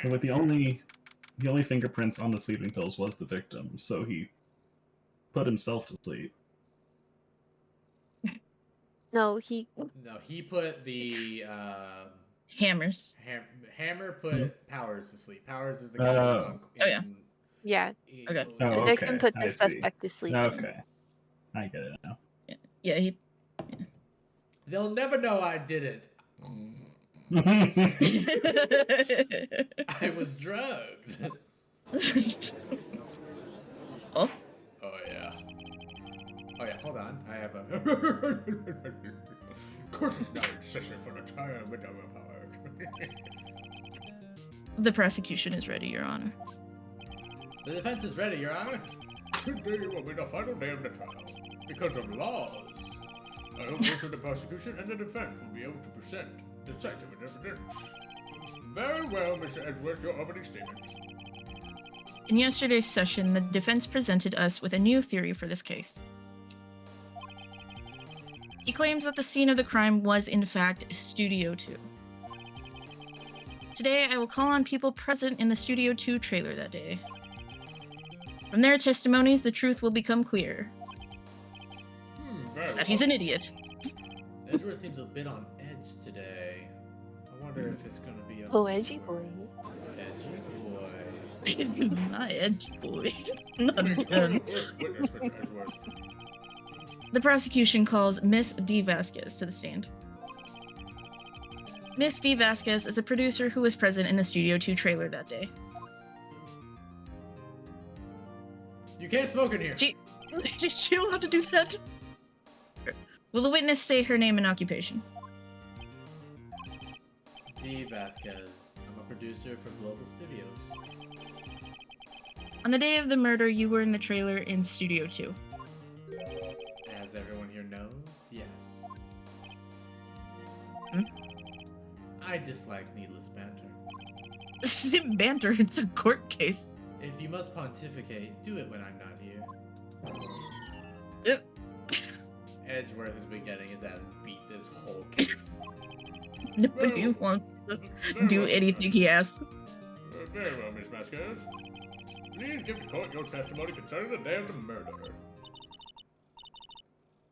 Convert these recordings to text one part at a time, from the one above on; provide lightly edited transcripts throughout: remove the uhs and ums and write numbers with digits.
And with the only fingerprints on the sleeping pills was the victim, so he put himself to sleep. No, he put the hammers. Hammer put Powers to sleep. Powers is the guy who's on. Yeah. Okay. The victim put the suspect to sleep. Okay. I get it now. Yeah, They'll never know I did it. I was drugged. Oh? Oh yeah. Hold on. I have a. Court is now in session for the trial of power. The prosecution is ready, Your Honor. The defense is ready, Your Honor. Today will be the final day of the trial. Because of laws. I hope both the prosecution and the defense will be able to present decisive evidence. Very well, Mr. Edgeworth, your opening statement. In yesterday's session, the defense presented us with a new theory for this case. He claims that the scene of the crime was, in fact, Studio 2. Today, I will call on people present in the Studio 2 trailer that day. From their testimonies, the truth will become clear. That he's an idiot. Edgeworth seems a bit on edge today. I wonder if it's going to be a... edgy boy. Edgy boy. Not edgy boy. Not again. The prosecution calls Miss D. Vasquez to the stand. Miss D. Vasquez is a producer who was present in the Studio 2 trailer that day. You can't smoke in here. Is she allowed to do that? Will the witness say her name and occupation? D. Vasquez. I'm a producer for Global Studios. On the day of the murder, you were in the trailer in Studio 2. As everyone here knows, yes. I dislike needless banter. This isn't banter, it's a court case. If you must pontificate, do it when I'm not here. Edgeworth has been getting his ass beat this whole case. Nobody wants to do anything he asks. Very well, Miss Vasquez. Please give the court your testimony concerning the day of the murder.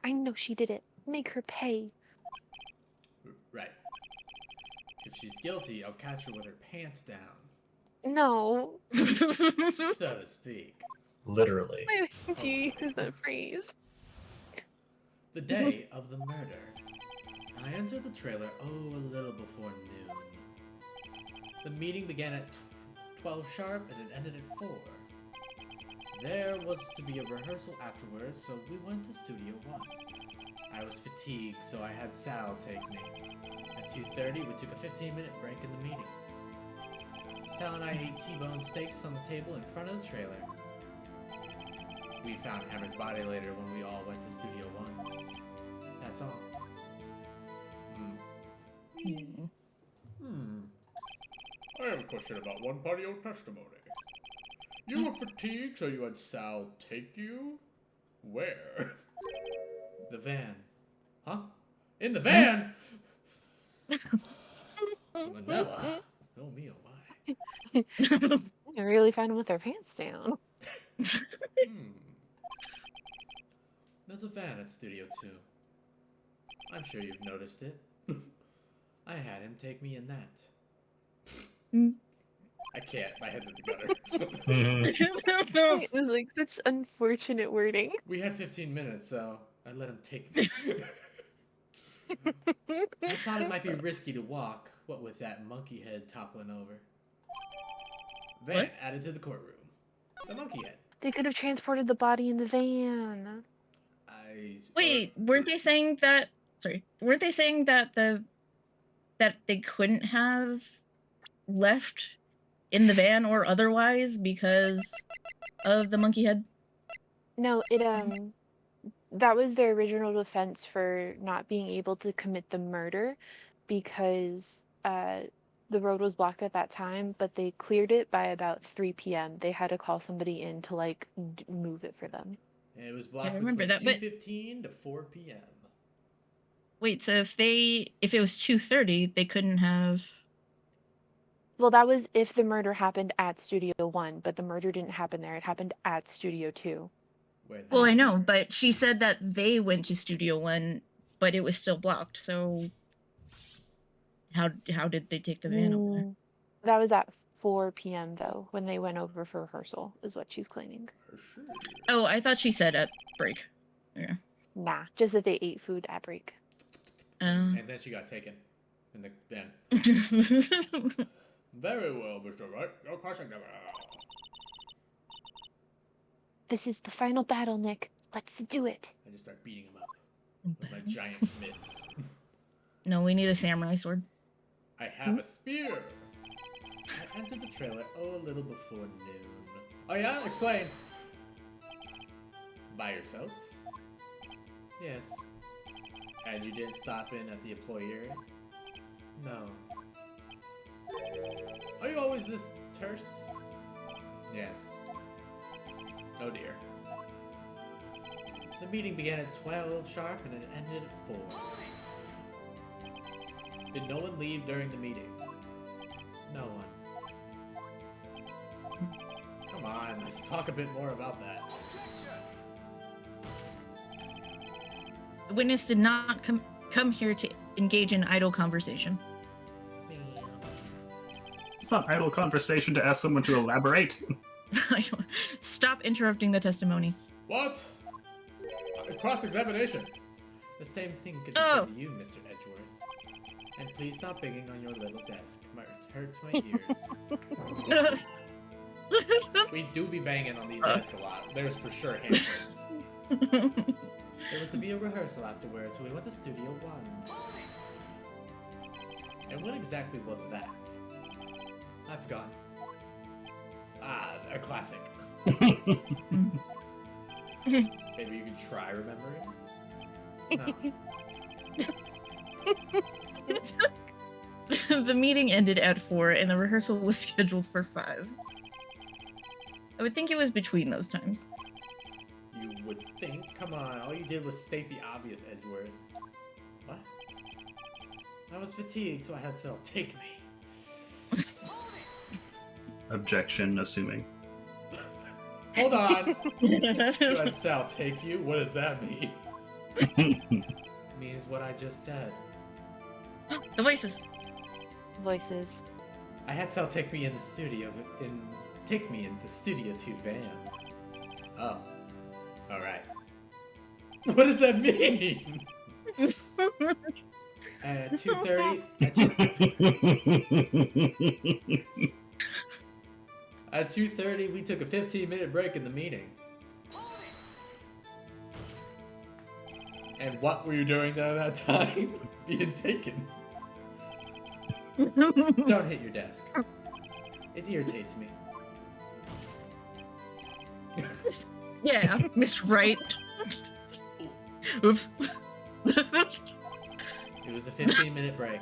I know she did it. Make her pay. Right. If she's guilty, I'll catch her with her pants down. No. So to speak. Literally. Why would you use that phrase? The day of the murder. I entered the trailer, a little before noon. The meeting began at 12 sharp and it ended at 4. There was to be a rehearsal afterwards, so we went to Studio 1. I was fatigued, so I had Sal take me. At 2:30, we took a 15-minute break in the meeting. Sal and I ate T-bone steaks on the table in front of the trailer. We found Hammer's body later when we all went to Studio 1. That's all. I have a question about one part of your testimony. You were fatigued, so you had Sal take you? Where? The van. Huh? In the van? Manila. Oh me, oh my. I really found them with their pants down. There's a van at Studio 2. I'm sure you've noticed it. I had him take me in that. I can't. My head's in the gutter. It was like such unfortunate wording. We had 15 minutes, so I let him take me. I thought it might be risky to walk, what with that monkey head toppling over. Van added to the courtroom. The monkey head. They could have transported the body in the van. Wait, weren't they saying that? Sorry, weren't they saying that that they couldn't have left in the van or otherwise because of the monkey head? No, that was their original defense for not being able to commit the murder because the road was blocked at that time, but they cleared it by about 3 p.m. They had to call somebody in to like move it for them. It was blocked between 2:15 to 4 p.m. Wait, so if it was 2:30, they couldn't have Well, that was if the murder happened at Studio 1, but the murder didn't happen there. It happened at Studio 2. Where Well, I that- know, but she said that they went to Studio One, but it was still blocked. So how did they take the van over there? That was at 4 p.m. though, when they went over for rehearsal, is what she's claiming. For sure. Oh, I thought she said at break. Yeah. Nah, just that they ate food at break. And then she got taken in the van. Very well, Mr. Wright. Your question never. This is the final battle, Nick. Let's do it. I just start beating him up with my giant mitts. No, we need a samurai sword. I have a spear. I entered the trailer a little before noon. Oh yeah? Explain. By yourself? Yes. And you didn't stop in at the employee area? No. Are you always this terse? Yes. Oh dear. The meeting began at 12 sharp and it ended at 4. Did no one leave during the meeting? No one. Come on, let's talk a bit more about that. The witness did not come here to engage in idle conversation. It's not idle conversation to ask someone to elaborate. Stop interrupting the testimony. What? Cross-examination. The same thing could be Oh. said to you, Mr. Edgeworth. And please stop banging on your little desk. It hurts my ears. We do be banging on these desks a lot. There's for sure handprints. There was to be a rehearsal afterwards, so we went to Studio 1. And what exactly was that? I've forgotten. Ah, a classic. Maybe you can try remembering? No. The meeting ended at 4 and the rehearsal was scheduled for 5. I would think it was between those times. You would think? Come on, all you did was state the obvious, Edgeworth. What? I was fatigued, so I had Cell take me. Objection, assuming. Hold on! You had Sal take you? What does that mean? Means what I just said. The voices. Voices. I had Sal take me in the studio, take me in the Studio 2 van. Oh. Alright. What does that mean? At 2:30... At 2:30, we took a 15-minute break in the meeting. And what were you doing at that time? Being taken. Don't hit your desk. It irritates me. Yeah, Miss Wright. Oops. It was a 15-minute break.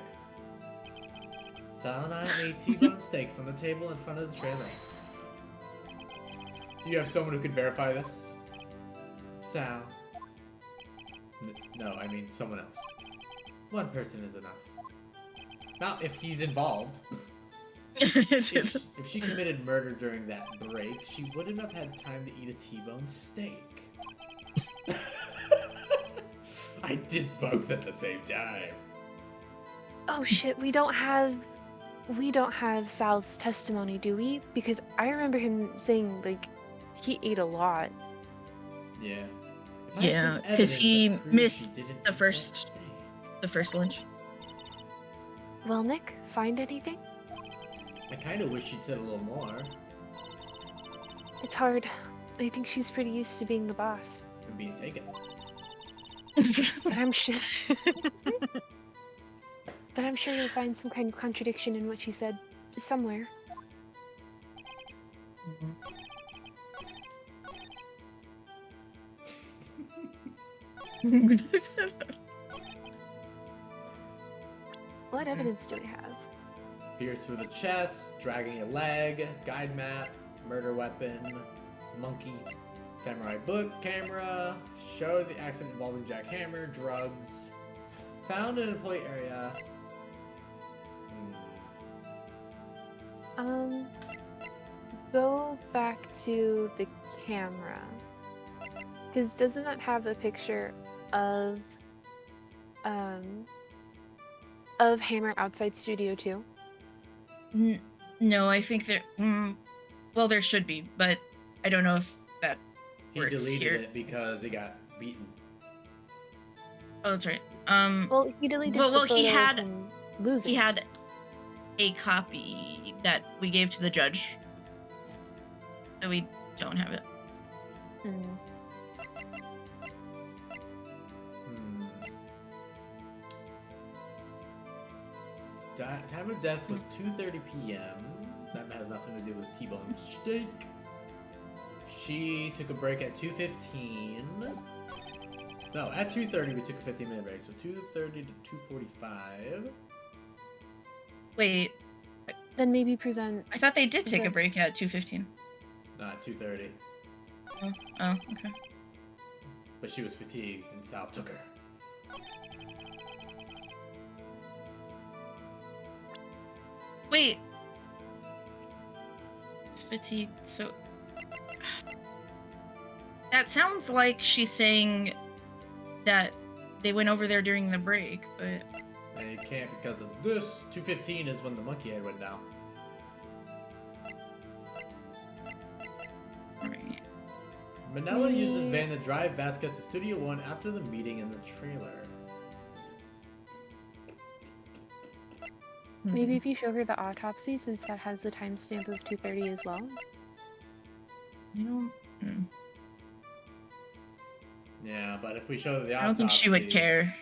Sal and I made T-bone steaks on the table in front of the trailer. Do you have someone who could verify this? Sal. No, I mean someone else. One person is enough. Not if he's involved. If she committed murder during that break, she wouldn't have had time to eat a T-bone steak. I did both at the same time. Oh shit, we don't have Sal's testimony, do we? Because I remember him saying, like, he ate a lot. Yeah. Yeah, 'cause he missed the first lunch. Well, Nick, find anything? I kind of wish she'd said a little more. It's hard. I think she's pretty used to being the boss. And being taken. But I'm sure But I'm sure you'll find some kind of contradiction in what she said somewhere. What evidence do we have? Pierce through the chest, dragging a leg, guide map, murder weapon, monkey, samurai book, camera, show the accident involving jackhammer, drugs, found in an employee area. Go back to the camera. Because doesn't that have a picture of Hammer outside Studio 2? No, I think there. Well, there should be, but I don't know if that He works deleted here. it because he got beaten. Oh, that's right. Well, he deleted well, the well, photo he had- of him losing. he had a copy that we gave to the judge, so we don't have it. Mm. Time of death was 2:30 p.m. That has nothing to do with T-bone steak. She took a break at 2:15. No, at 2:30 we took a 15-minute break. So 2:30 to 2:45. Wait, Then maybe present. I thought they did take a Okay. break at 2:15. Not 2:30. Oh, okay. But she was fatigued and Sal took her. Wait. It's fatigued, so... That sounds like she's saying that they went over there during the break, but... And it can't because of this. 2:15 is when the monkey head went down. Right. Manila used his van to drive Vasquez to Studio 1 after the meeting in the trailer. Maybe if you show her the autopsy, since that has the timestamp of 2:30 as well. I don't... Yeah, but if we show the autopsy... I don't think she would care.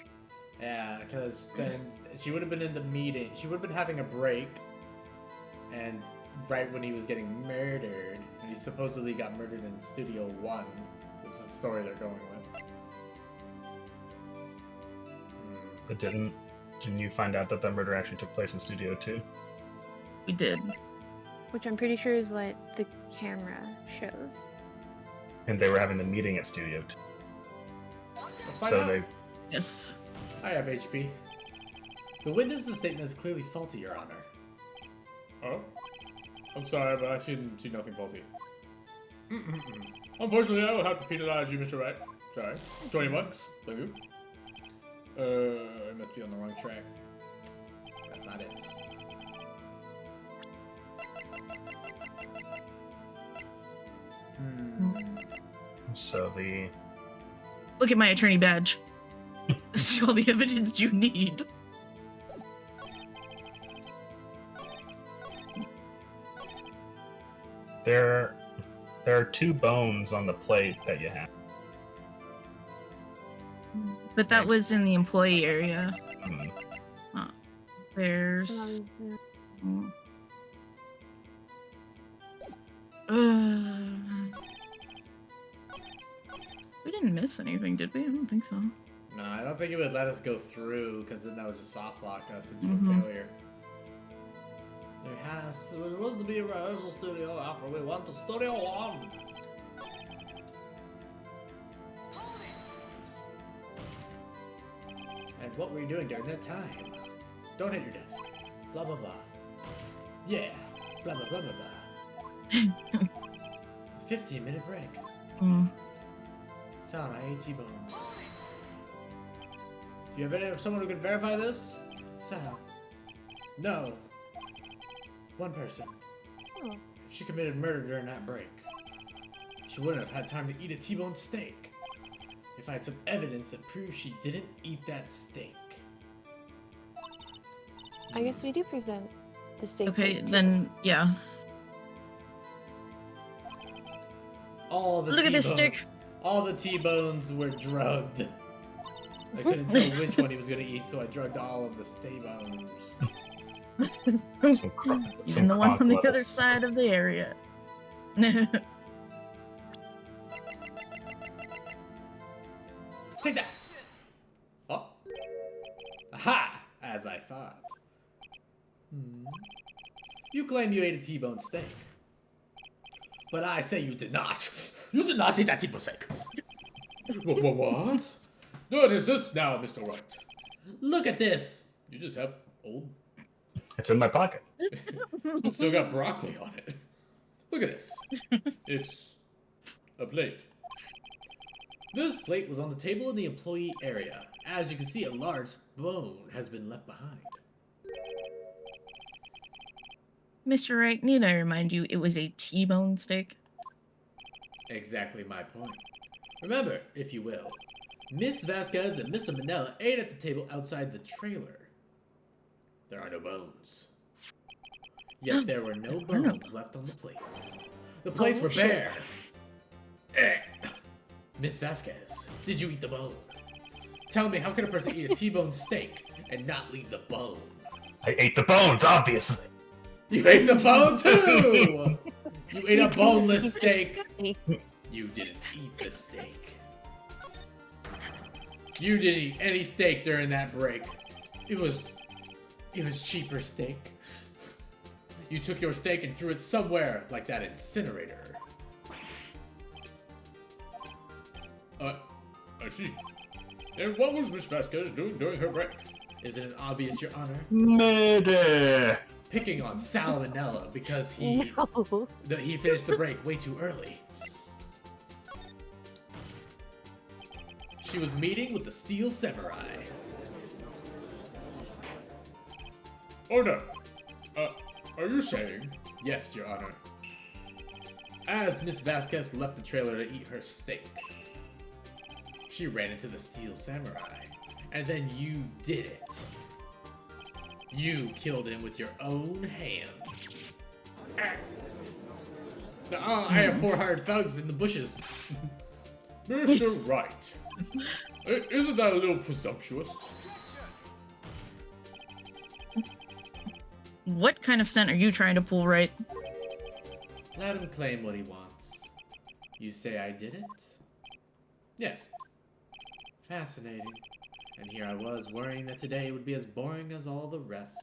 Yeah, because then she would have been in the meeting. She would have been having a break. And right when he was getting murdered, and he supposedly got murdered in Studio 1, which is the story they're going with. But didn't you find out that the murder actually took place in Studio 2? We did. Which I'm pretty sure is what the camera shows. And they were having the meeting at Studio 2. Let's find So out. they... Yes. I have HP. The witness's statement is clearly faulty, Your Honor. Oh? I'm sorry, but I see nothing faulty. Unfortunately, I will have to penalize you, Mr. Wright. Sorry. $20. Thank you. I must be on the wrong track. That's not it. So the... Look at my attorney badge. This is all the evidence you need. There are 2 bones on the plate that you have. But that was in the employee area. Hmm. There's... We didn't miss anything, did we? I don't think so. No, I don't think it would let us go through, because then that would just soft lock us into a failure. There was to be a rehearsal studio after we went to Studio 1. And what were you doing during that time? Don't hit your desk. Blah blah blah. Yeah. Blah blah blah blah blah. 15-minute break. Sound, I ate T-bones. Do you have someone who can verify this? Sal. No. One person. Oh. If she committed murder during that break, she wouldn't have had time to eat a T-bone steak. If I had some evidence that proves she didn't eat that steak. I guess we do present the steak. Okay, plate, too. then, yeah. All the Look at this T-bones- stick. All the T-bones were drugged. I couldn't tell which one he was gonna eat, so I drugged all of the stay-bones. Some Even the one croc on the level. other side of the area. Take that! Oh. Aha! As I thought. You claim you ate a T-bone steak. But I say you did not. You did not eat that T-bone steak. What? What is this now, Mr. Wright? Look at this. You just have old It's in my pocket. It's still got broccoli on it. Look at this. It's a plate. This plate was on the table in the employee area. As you can see, a large bone has been left behind. Mr. Wright, need I remind you, it was a T-bone steak? Exactly my point. Remember, if you will, Miss Vasquez and Mr. Manella ate at the table outside the trailer. There are no bones. Yet there were no bones left on the plates. The plates were bare. Miss Vasquez, did you eat the bone? Tell me, how can a person eat a T-bone steak and not leave the bone? I ate the bones, obviously. You ate the bone too! You ate a boneless steak. You didn't eat the steak. You didn't eat any steak during that break. It was cheaper steak. You took your steak and threw it somewhere like that incinerator. I see. And what was Miss Vasquez doing during her break? Isn't it obvious, Your Honor? Murder. Picking on Salmonella because he finished the break way too early. She was meeting with the Steel Samurai. Order! Are you saying? Yes, Your Honor. As Miss Vasquez left the trailer to eat her steak, she ran into the Steel Samurai, and then you did it. You killed him with your own hands. I have 400 thugs in the bushes. Mr. Wright, isn't that a little presumptuous? What kind of stunt are you trying to pull, Wright? Let him claim what he wants. You say I did it? Yes. Fascinating. And here I was, worrying that today would be as boring as all the rest.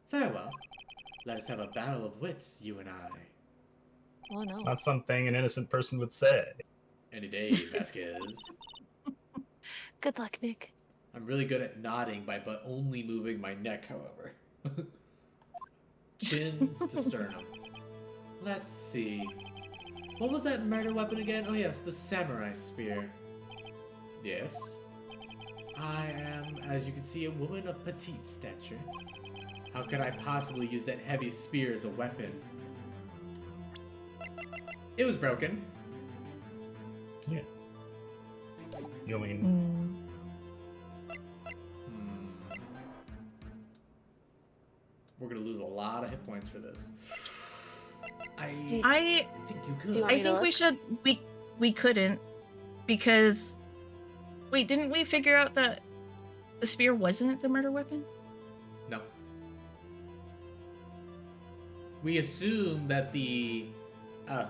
Farewell. Let us have a battle of wits, you and I. Oh no. It's not something an innocent person would say. Any day, Vasquez. Good luck, Nick. I'm really good at nodding but only moving my neck, however. Chin to sternum. Let's see. What was that murder weapon again? Oh yes, the samurai spear. Yes. I am, as you can see, a woman of petite stature. How could I possibly use that heavy spear as a weapon? It was broken. Yeah. You mean... We're gonna lose a lot of hit points for this. I think you could. I think we should. We couldn't because. Wait, didn't we figure out that the spear wasn't the murder weapon? No. We assumed that the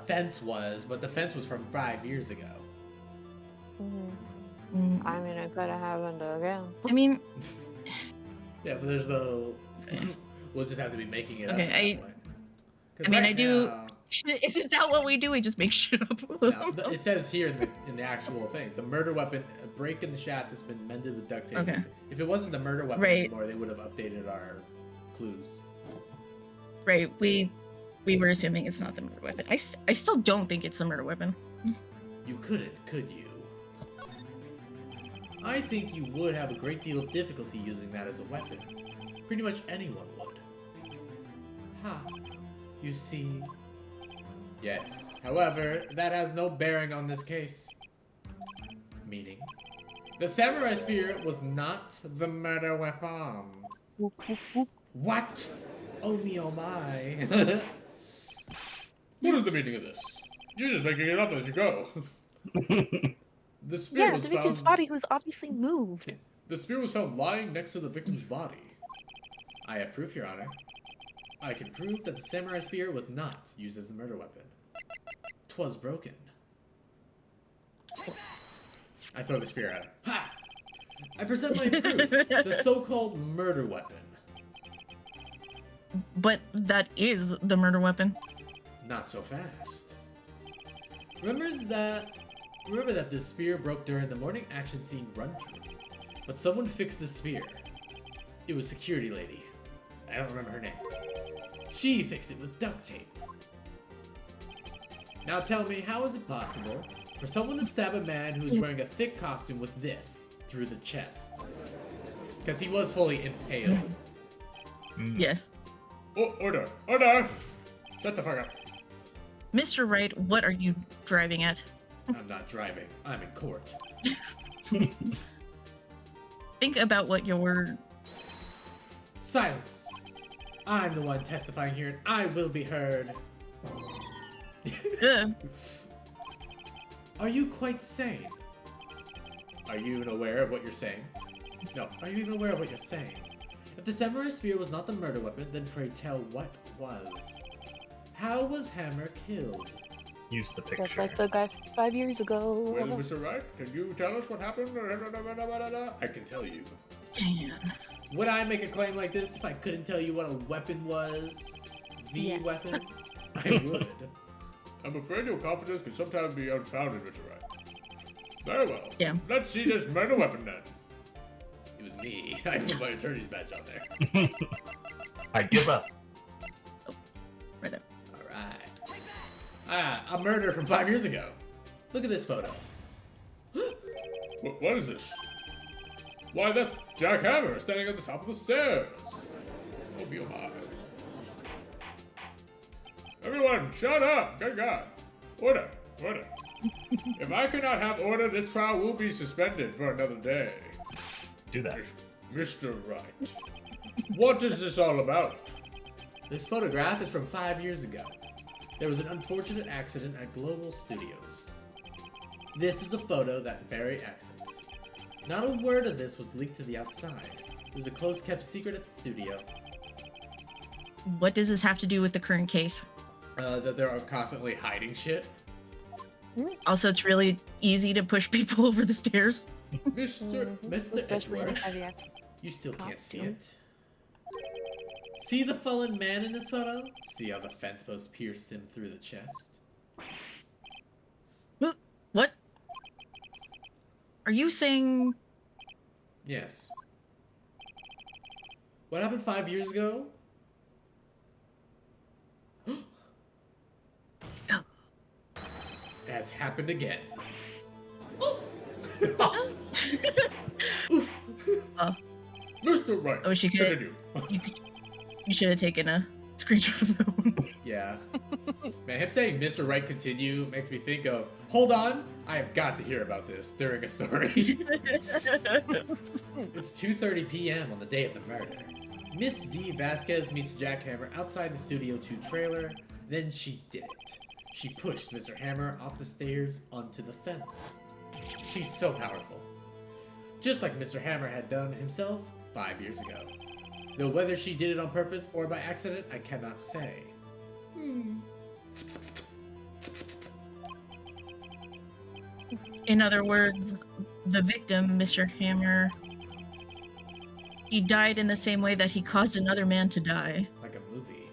fence was, but the fence was from 5 years ago. I mean, it could have happened again. I mean, yeah, but there's no. We'll just have to be making it up. Okay, I do. Isn't that what we do? We just make shit up. No, it says here in the actual thing, the murder weapon, a break in the shaft has been mended with duct tape. Okay. If it wasn't the murder weapon anymore, they would have updated our clues. Right. We were assuming it's not the murder weapon. I still don't think it's the murder weapon. You couldn't, could you? I think you would have a great deal of difficulty using that as a weapon. Pretty much anyone would. Ha. You see? Yes. However, that has no bearing on this case. Meaning, the samurai spear was not the murder weapon. What? Oh me, oh my. What is the meaning of this? You're just making it up as you go. The spear was the victim's found... body was obviously moved. The spear was found lying next to the victim's body. I have proof, Your Honor. I can prove that the samurai spear was not used as a murder weapon. 'Twas broken. I throw the spear at him. Ha! I present my proof, the so-called murder weapon. But that is the murder weapon. Not so fast. Remember that this spear broke during the morning action scene run-through. But someone fixed the spear. It was security lady. I don't remember her name. She fixed it with duct tape. Now tell me, how is it possible for someone to stab a man who's wearing a thick costume with this through the chest? Because he was fully impaled. Yes. Oh, order! Order! Shut the fuck up. Mr. Wright, what are you driving at? I'm not driving. I'm in court. Think about what your... Silence. I'm the one testifying here, and I will be heard. Are you quite sane? Are you even aware of what you're saying? No, are you even aware of what you're saying? If the samurai spear was not the murder weapon, then pray tell what was. How was Hammer killed? Use the Just picture. like the guy 5 years ago. Well, Mr. Wright, can you tell us what happened? I can tell you. Damn. Would I make a claim like this if I couldn't tell you what a weapon was? The Yes. weapon? I would. I'm afraid your confidence can sometimes be unfounded, Mr. Wright. Very well. Yeah. Let's see this murder weapon then. It was me. I put my attorney's badge on there. I give up. Right there. Alright. Ah, a murder from 5 years ago. Look at this photo. What is this? Why, that's Jack Hammer standing at the top of the stairs. Oh, be alive. Everyone, shut up! Good God. Order, order. If I cannot have order, this trial will be suspended for another day. Do that. Mr. Wright, what is this all about? This photograph is from 5 years ago. There was an unfortunate accident at Global Studios. This is a photo of that very accident. Not a word of this was leaked to the outside. It was a close-kept secret at the studio. What does this have to do with the current case? That they're constantly hiding shit. Also, it's really easy to push people over the stairs. Mr. Especially in Edward, a heavy ass. you still can't see costume. it. See the fallen man in this photo? See how the fence post pierced him through the chest? What? Are you saying... Yes. What happened 5 years ago? Has happened again. Oh! Oof! Oh. Mr. Wright, I wish you could. continue. You should have taken a screenshot of that one. Yeah. Man, him saying Mr. Wright continue makes me think of, hold on, I have got to hear about this during a story. It's 2:30 p.m. on the day of the murder. Miss D. Vasquez meets Jack Hammer outside the Studio 2 trailer. Then she did it. She pushed Mr. Hammer off the stairs onto the fence. She's so powerful. Just like Mr. Hammer had done himself 5 years ago. Though whether she did it on purpose or by accident, I cannot say. In other words, the victim, Mr. Hammer, he died in the same way that he caused another man to die. Like a movie.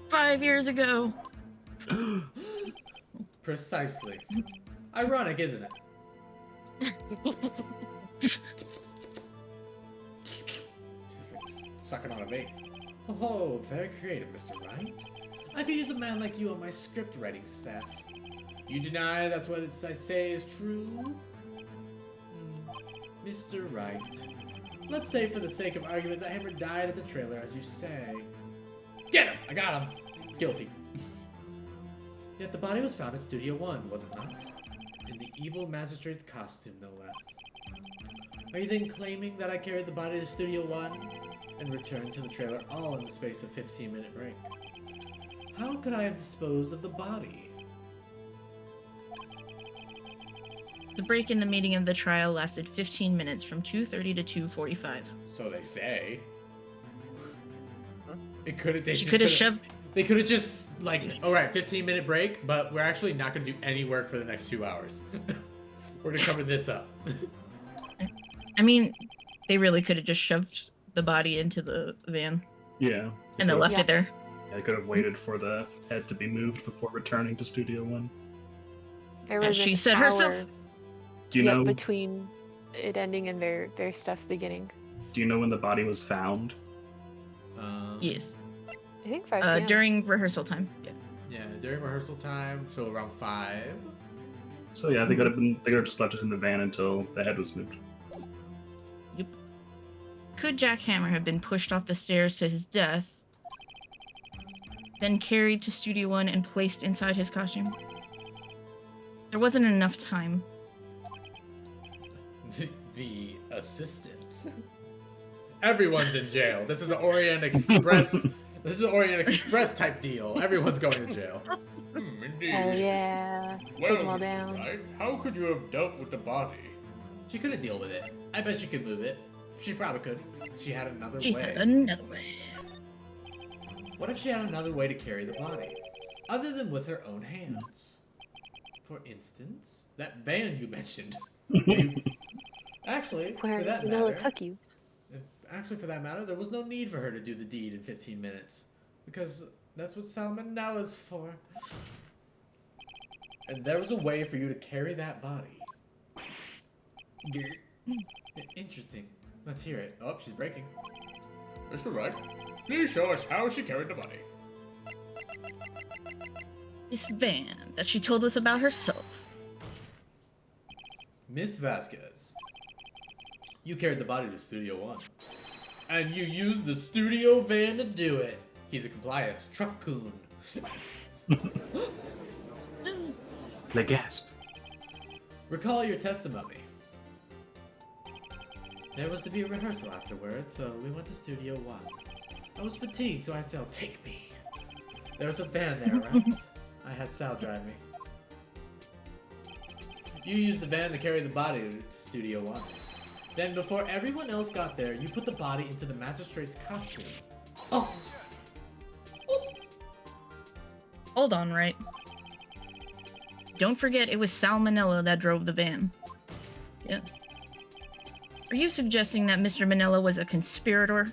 5 years ago. Precisely. Ironic, isn't it? She's like sucking on a vape. Oh, very creative, Mr. Wright. I could use a man like you on my script writing staff. You deny that's what I say is true? Mr. Wright. Let's say for the sake of argument that Hammer died at the trailer, as you say. Get him! I got him! Guilty. Yet the body was found at Studio 1, was it not? In the evil magistrate's costume, no less. Are you then claiming that I carried the body to Studio 1 and returned to the trailer all in the space of 15-minute break? How could I have disposed of the body? The break in the meeting of the trial lasted 15 minutes from 2:30 to 2:45. So they say. It could have. She could have shoved... They could have just, like, alright, 15-minute break, but we're actually not going to do any work for the next 2 hours. We're going to cover this up. I mean, they really could have just shoved the body into the van Yeah. and then left it there. I could have waited for the head to be moved before returning to Studio 1. There As was she an said hour, herself. Do you know? between it ending and their stuff beginning. Do you know when the body was found? Yes. I think 5 p.m. During rehearsal time. Yeah. Yeah, during rehearsal time, so around 5. So yeah, they could have just left it in the van until the head was moved. Yep. Could Jack Hammer have been pushed off the stairs to his death, then carried to Studio One and placed inside his costume? There wasn't enough time. The assistant. Everyone's in jail. This is an Orient Express. This is an Orient Express type deal. Everyone's going to jail. Indeed. Hell yeah. Take them all down. Right? How could you have dealt with the body? She couldn't deal with it. I bet she could move it. She probably could. She had another She way. had another way. What if she had another way to carry the body, other than with her own hands? For instance, that van you mentioned. Actually, Where for that Vanilla matter, took you. actually for that matter, there was no need for her to do the deed in 15 minutes, because that's what salmonella's for. And there was a way for you to carry that body. Interesting. Let's hear it. Oh, she's breaking. Mr. Wright, please show us how she carried the body. This van that she told us about herself. Miss Vasquez, you carried the body to Studio One, and you used the studio van to do it. He's a compliance truck coon. The gasp. Recall your testimony. There was to be a rehearsal afterwards, so we went to Studio One. I was fatigued, so I said, "Take me." There was a van there, right? I had Sal drive me. You used the van to carry the body to Studio One. Then, before everyone else got there, you put the body into the magistrate's costume. Oh! Hold on, right? Don't forget it was Salmonella that drove the van. Yes. Are you suggesting that Mr. Manila was a conspirator?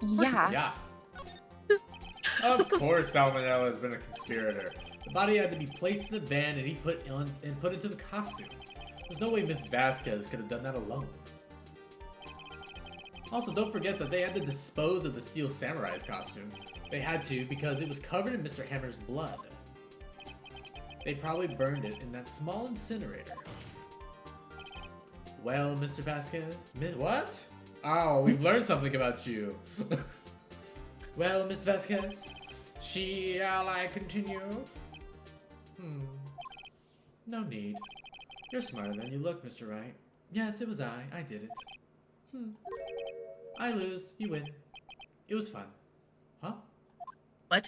Yeah. Yeah. Of course, Salmonella has been a conspirator. The body had to be placed in the van and he put into the costume. There's no way Miss Vasquez could have done that alone. Also, don't forget that they had to dispose of the Steel Samurai's costume. They had to because it was covered in Mr. Hammer's blood. They probably burned it in that small incinerator. Well, Mr. Vasquez? Miss what? Oh, we've learned something about you. Well, Miss Vasquez, shall I continue? No need. You're smarter than you look, Mr. Wright. Yes, it was I. I did it. I lose. You win. It was fun. Huh? What?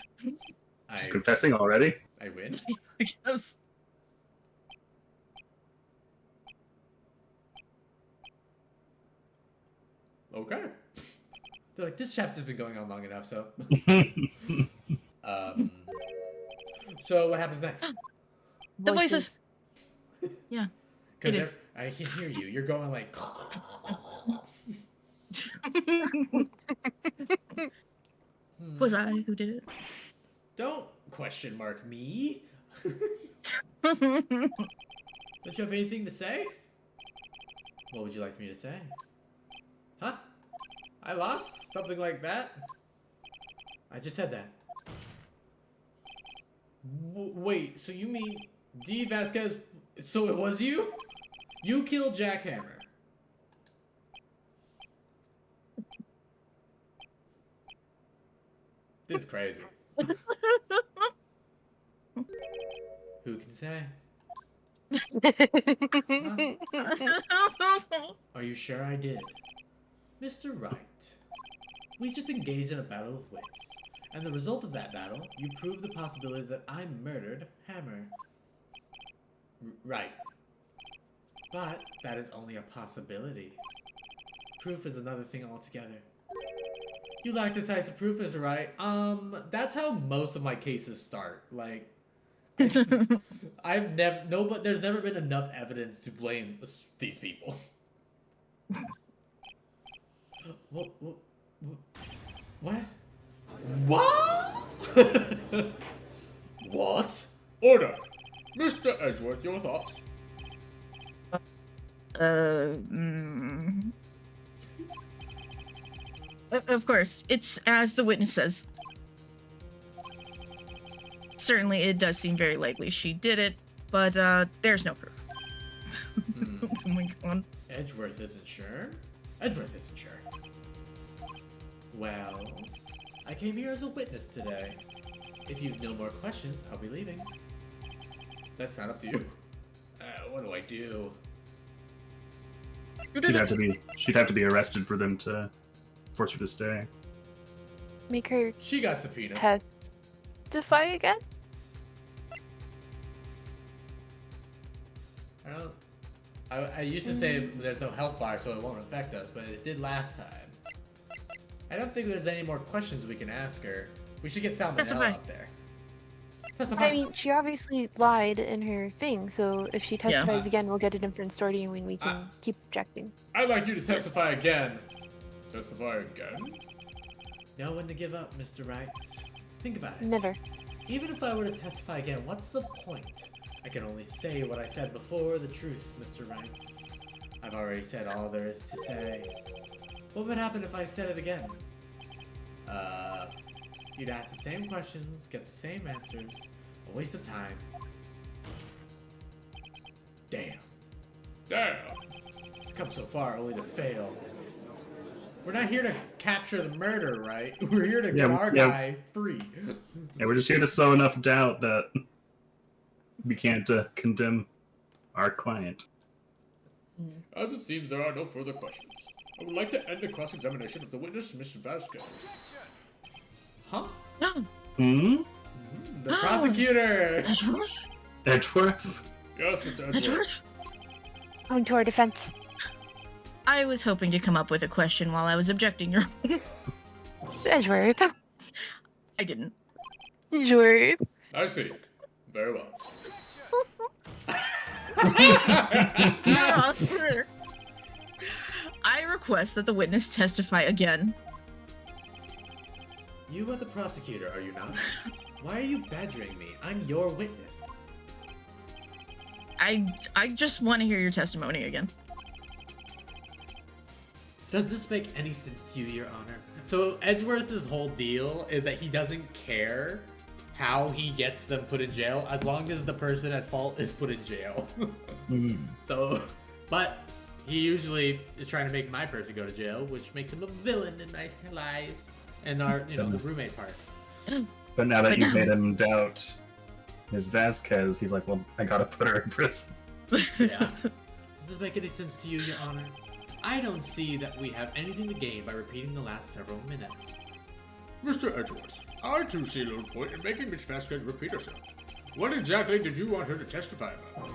She's confessing already? I win? I guess. Okay. They're like, this chapter's been going on long enough, so... So what happens next? The voices. Yeah. It Because is. I can hear you. You're going like... Was I who did it? Don't question mark me. Don't you have anything to say? What would you like me to say? Huh? I lost? Something like that? I just said that. Wait, so you mean D. Vasquez? So it was you? You killed Jack Hammer. This is crazy. Who can say? Are you sure I did? Mr. Wright, we just engaged in a battle of wits, and the result of that battle, you proved the possibility that I murdered Hammer. Right. But that is only a possibility. Proof is another thing altogether. You lack decisive proof, Mr. Wright. That's how most of my cases start. Like, there's never been enough evidence to blame these people. What? What? Order! Mr. Edgeworth, your thoughts? Of course, it's as the witness says. Certainly, it does seem very likely she did it, but there's no proof. Hmm. Oh my god. Edgeworth isn't sure? Edgeworth isn't sure. Well, I came here as a witness today. If you've no more questions, I'll be leaving. That's not up to you. What do I do? You did it. She'd have to be arrested for them to force her to stay. Make her She got subpoenaed. testify again? I used to say there's no health bar, so it won't affect us, but it did last time. I don't think there's any more questions we can ask her. We should get Salmonella Testify. up there. Testify. I mean, she obviously lied in her thing, so if she testifies again, we'll get a different story and we can keep objecting. I'd like you to testify again. Testify again? Know when to give up, Mr. Wright. Think about it. Never. Even if I were to testify again, what's the point? I can only say what I said before, the truth, Mr. Wright. I've already said all there is to say. What would happen if I said it again? You'd ask the same questions, get the same answers. A waste of time. Damn. Damn. It's come so far only to fail. We're not here to capture the murder, right? We're here to get our guy free. Yeah, we're just here to sow enough doubt that we can't condemn our client. As it seems there are no further questions, I would like to end the cross-examination of the witness, Mr. Vasquez. Huh? No. Hmm? The prosecutor! Edgeworth? Edgeworth? Yes, Mr. Edgeworth. Edgeworth? On to our defense. I was hoping to come up with a question while I was objecting your. Edgeworth. I didn't. Edgeworth. I see. Very well. I request that the witness testify again. You are the prosecutor, are you not? Why are you badgering me? I'm your witness. I just want to hear your testimony again. Does this make any sense to you, Your Honor? So Edgeworth's whole deal is that he doesn't care how he gets them put in jail as long as the person at fault is put in jail. So, but he usually is trying to make my person go to jail, which makes him a villain in my lies. And our, the roommate part. But now that you've made him doubt Ms. Vasquez, he's like, well, I gotta put her in prison. Yeah. Does this make any sense to you, Your Honor? I don't see that we have anything to gain by repeating the last several minutes. Mr. Edgeworth, I too see a little point in making Miss Vasquez repeat herself. What exactly did you want her to testify about?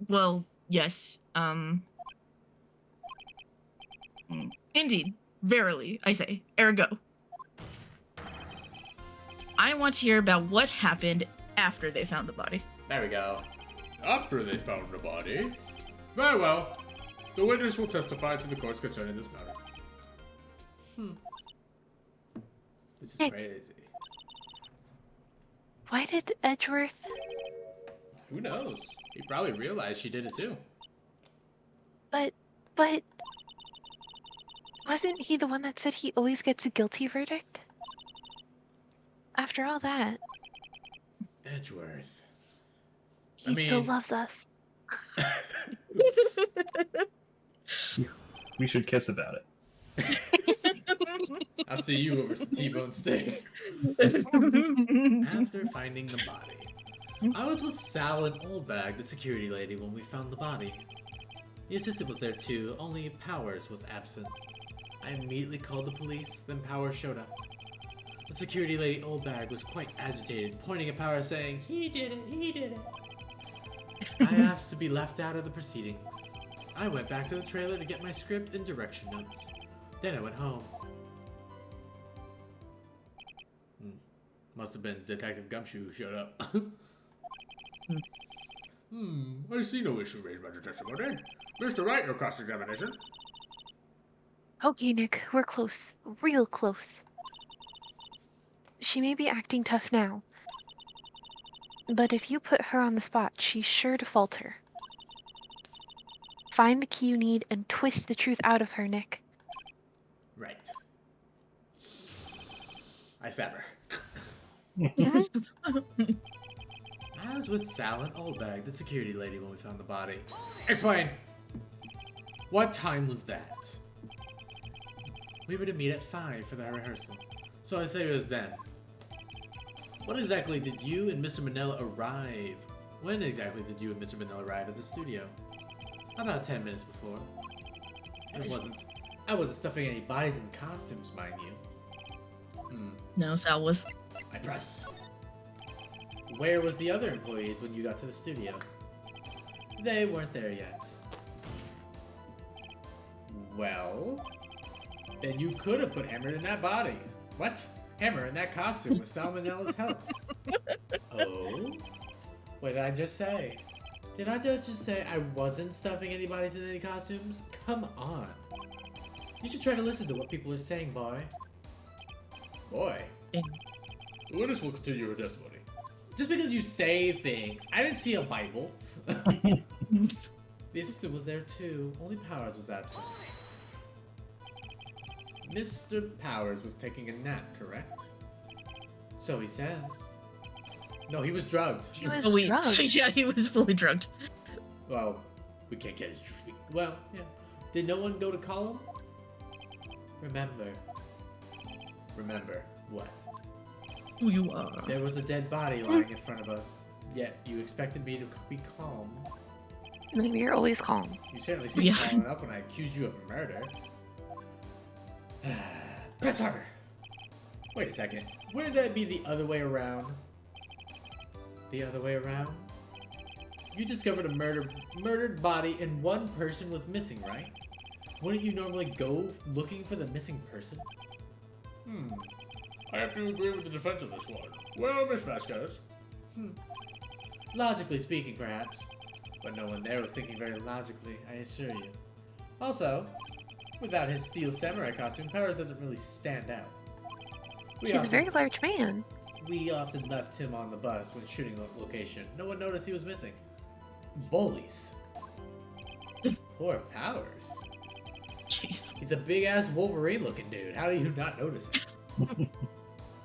Well, yes. Indeed. Verily, I say. Ergo. I want to hear about what happened after they found the body. There we go. After they found the body? Very well. The witness will testify to the courts concerning this matter. This is Nick. crazy. Why did Edgeworth? Who knows? He probably realized she did it too. But wasn't he the one that said he always gets a guilty verdict? After all that, Edgeworth. he still loves us. We should kiss about it. I'll see you over some T-bone steak. After finding the body, I was with Sal and Oldbag, the security lady, when we found the body. The assistant was there too, only Powers was absent. I immediately called the police, then Powers showed up. The security lady Oldbag was quite agitated, pointing at Powers saying, "He did it, he did it." I asked to be left out of the proceedings. I went back to the trailer to get my script and direction notes. Then I went home. Must have been Detective Gumshoe who showed up. I see no issue raised by the testimony. Mr. Wright, your cross-examination. Okay, Nick, we're close. Real close. She may be acting tough now, but if you put her on the spot, she's sure to falter. Find the key you need and twist the truth out of her, Nick. I stab her. It's just- I was with Sal and Oldbag, the security lady, when we found the body. Explain! What time was that? We were to meet at 5 for the rehearsal, so I say it was then. What exactly did you and Mr. Manila arrive? When exactly did you and Mr. Manila arrive at the studio? About 10 minutes before. I wasn't stuffing any bodies in costumes, mind you. No, Sal was. I press. Where was the other employees when you got to the studio? They weren't there yet. Well, then you could have put Hammer in that body. What? Hammer in that costume with Salmonella's help. Oh? What did I just say? Did I just say I wasn't stuffing any bodies in any costumes? Come on. You should try to listen to what people are saying, boy. Boy. Yeah. The witness will continue her testimony. Just because you say things. I didn't see a Bible. The assistant was there too. Only Powers was absent. Mr. Powers was taking a nap, correct? So he says. No, he was drugged. He was Fully- drugged. Yeah, he was fully drugged. Well, we can't get his... Well, yeah. Did no one go to call him? Remember what? Who you are. There was a dead body lying in front of us, yet you expected me to be calm. Maybe you're always calm. You certainly seemed Yeah. calm enough when I accused you of murder. Press harder! Wait a second. Wouldn't that be the other way around? The other way around? You discovered a murdered body and one person was missing, right? Wouldn't you normally go looking for the missing person? I have to agree with the defense of this one. Well, Miss Vasquez. Logically speaking, perhaps. But no one there was thinking very logically, I assure you. Also, without his steel samurai costume, Powers doesn't really stand out. He's a very large man. We often left him on the bus when shooting the location. No one noticed he was missing. Bullies. Poor Powers. Jeez. He's a big-ass Wolverine-looking dude. How do you not notice it?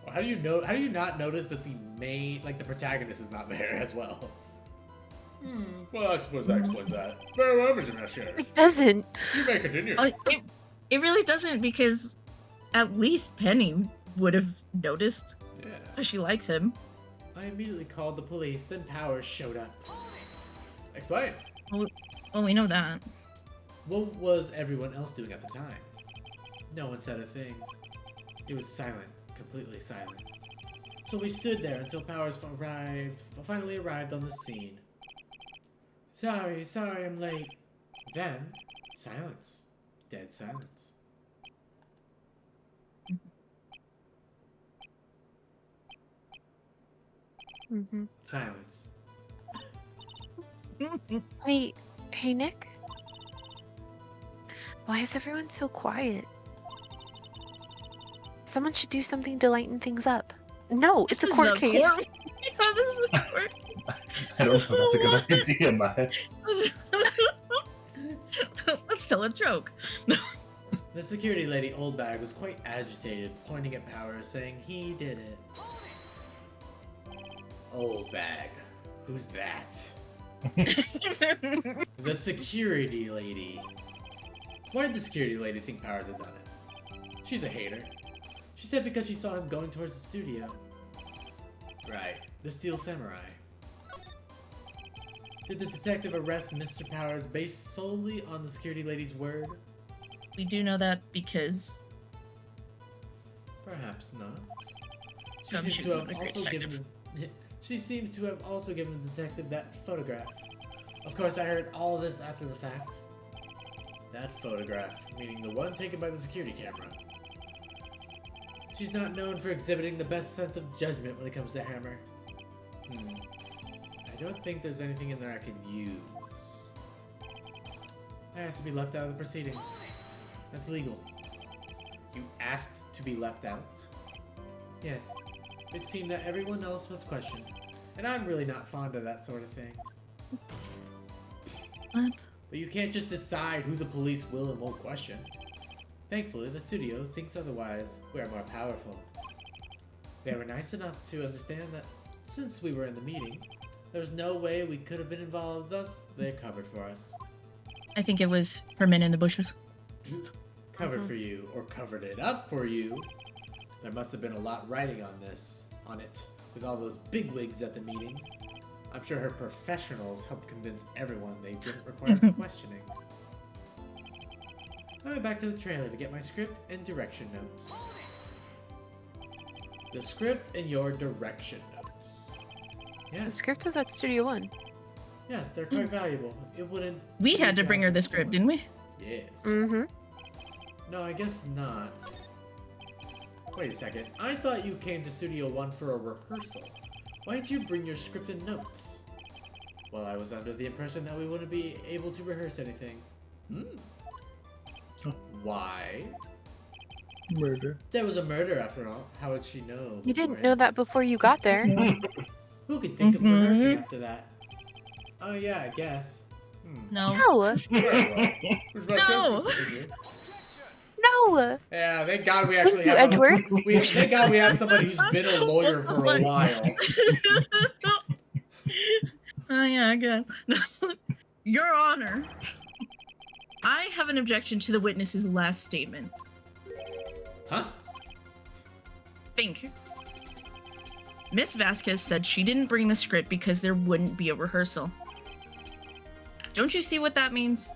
Or how do you not notice that the protagonist is not there as well? Well, I suppose that explains that. Very well, Mr. Vasquez. It doesn't. You may continue. It really doesn't, because at least Penny would have noticed. Yeah. She likes him. I immediately called the police, then Powers showed up. Explain. Well, we know that. What was everyone else doing at the time? No one said a thing. It was silent, completely silent. So we stood there until Powers finally arrived on the scene. Sorry, I'm late. Then, silence. Dead silence. Mm-hmm. Silence. Wait, hey Nick? Why is everyone so quiet? Someone should do something to lighten things up. No, it's a This is court case. Yeah, this is a court. I don't know if that's a good idea, Maya. Let's tell a joke. The security lady, Oldbag, was quite agitated, pointing at Powers, saying he did it. Oldbag. Who's that? The security lady. Why did the security lady think Powers had done it? She's a hater. She said because she saw him going towards the studio. Right. The Steel Samurai. Did the detective arrest Mr. Powers based solely on the security lady's word? We do know that because Perhaps not. She She seems was to not a have great also given. She seems to have also given the detective that photograph. Of course, I heard all this after the fact. That photograph, meaning the one taken by the security camera. She's not known for exhibiting the best sense of judgment when it comes to Hammer. I don't think there's anything in there I can use. That has to be left out of the proceeding. That's legal. You asked to be left out? Yes. It seemed that everyone else was questioned. And I'm really not fond of that sort of thing. what? But you can't just decide who the police will and won't question. Thankfully, the studio thinks otherwise. We are more powerful. They were nice enough to understand that since we were in the meeting, there was no way we could have been involved, thus they covered for us. I think it was her men in the bushes. Covered for you, or covered it up for you. There must have been a lot writing on it, with all those bigwigs at the meeting. I'm sure her professionals helped convince everyone they didn't require questioning. I went back to the trailer to get my script and direction notes. The script and your direction notes. Yes. The script was at Studio One. Yes, they're quite valuable. It wouldn't. We had to bring her the script, didn't we? Yes. Mm-hmm. No, I guess not. Wait a second. I thought you came to Studio One for a rehearsal. Why didn't you bring your script and notes? Well, I was under the impression that we wouldn't be able to rehearse anything. Why? Murder. There was a murder after all. How would she know? You didn't know that before you got there. Who could think of rehearsing after that? Oh yeah, I guess. No. No, No. no. Yeah, thank God we Thank actually you, have Edward. thank God we have somebody who's been a lawyer for a while. Oh yeah, I guess. Your Honor, I have an objection to the witness's last statement. Huh? Think. Miss Vasquez said she didn't bring the script because there wouldn't be a rehearsal. Don't you see what that means?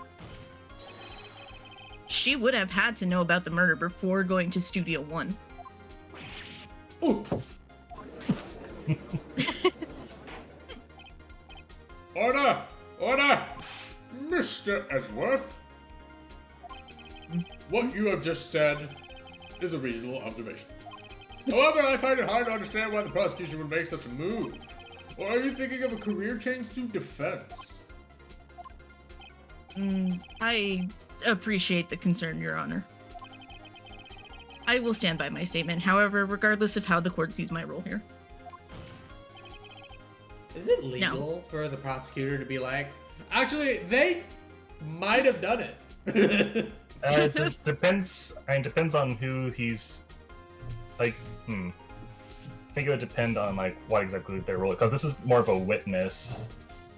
She would have had to know about the murder before going to Studio One. Ooh. Order! Order! Mr. Edgeworth! What you have just said is a reasonable observation. However, I find it hard to understand why the prosecution would make such a move. Or are you thinking of a career change to defense? I appreciate the concern, Your Honor. I will stand by my statement, however, regardless of how the court sees my role here. Is it legal for the prosecutor to be like, actually, they might have done it? It depends. I mean, depends on who he's like. I think it would depend on like what exactly their role. Because this is more of a witness.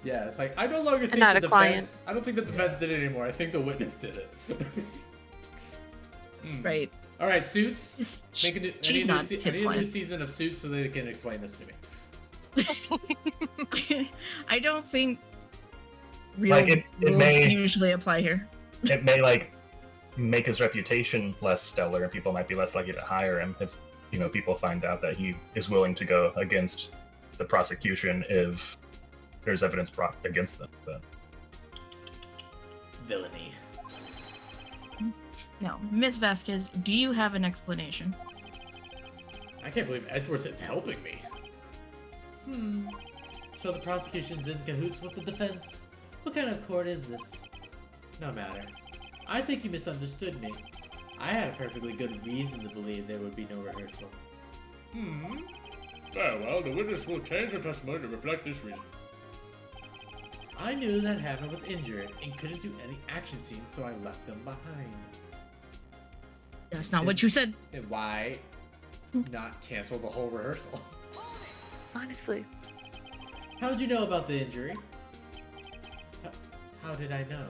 Yeah, it's like I no longer think not the a defense. client. I don't think the defense did it anymore. I think the witness did it. Right. All right, Suits. She's I not need a his new client. season of Suits so they can explain this to me. I don't think real Like, it rules may- usually apply here. It may like make his reputation less stellar, and people might be less likely to hire him if people find out that he is willing to go against the prosecution if there's evidence brought against them. But Villainy. No, Miss Vasquez, do you have an explanation? I can't believe Edgeworth is helping me. So the prosecution's in cahoots with the defense. What kind of court is this? No matter. I think you misunderstood me. I had a perfectly good reason to believe there would be no rehearsal. Very well, the witness will change her testimony to reflect this reason. I knew that Hannah was injured and couldn't do any action scenes, so I left them behind. That's not what you said. And why not cancel the whole rehearsal? Honestly. How'd you know about the injury? How did I know?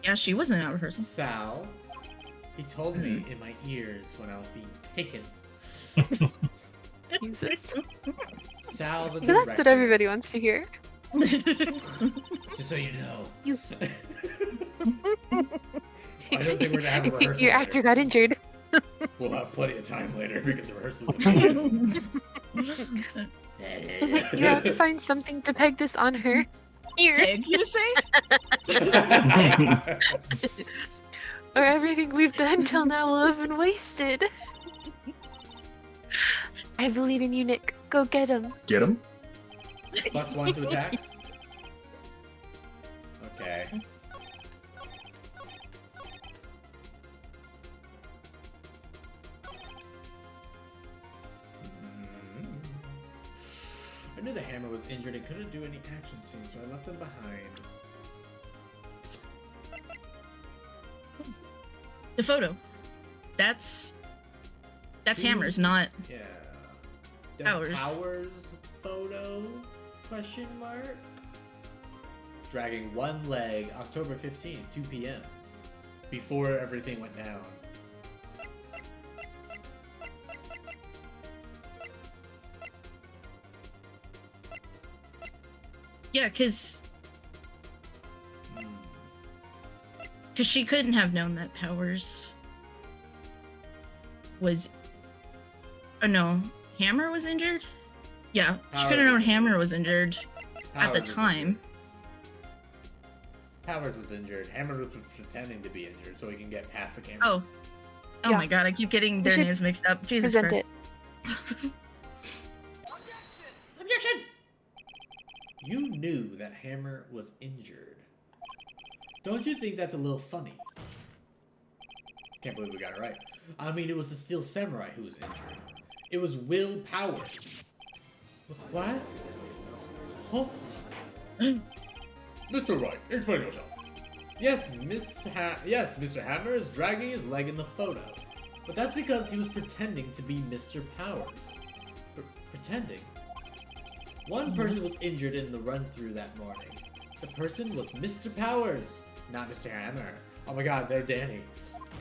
Yeah, she wasn't at rehearsal. Sal. He told me in my ears when I was being taken. Jesus. Sal the But director. that's what everybody wants to hear. Just so you know. You- I don't think we're gonna have a rehearsal. Your later. actor got injured. We'll have plenty of time later because the rehearsal's gonna You have to find something to peg this on her. Here. Pig, you say? Or everything we've done till now will have been wasted. I believe in you, Nick. Go get him. get him. +1 to attacks? Okay. I knew the hammer was injured and couldn't do any action scenes, so I left him behind. The photo. That's Two- Hammer's, not. Yeah. Powers. Powers photo? Question mark. Dragging one leg, October 15th, 2 p.m. Before everything went down. Yeah, because she couldn't have known that Powers was. Oh no, Hammer was injured. Yeah, she Powers couldn't have known was Hammer was injured at the Powers was time. injured. Powers was injured. Hammer was pretending to be injured so he can get past the camera. Oh, oh Yeah. my god, I keep getting their should names mixed up. Jesus Present Christ. it. Objection! You knew that Hammer was injured. Don't you think that's a little funny? Can't believe we got it right. I mean, it was the Steel Samurai who was injured. It was Will Powers. What? Huh? Mr. Wright, explain yourself. Yes, Mr. Hammer is dragging his leg in the photo. But that's because he was pretending to be Mr. Powers. Pretending? One person was injured in the run-through that morning. The person was Mr. Powers, not Mr. Hammer. Oh my god, they're Danny.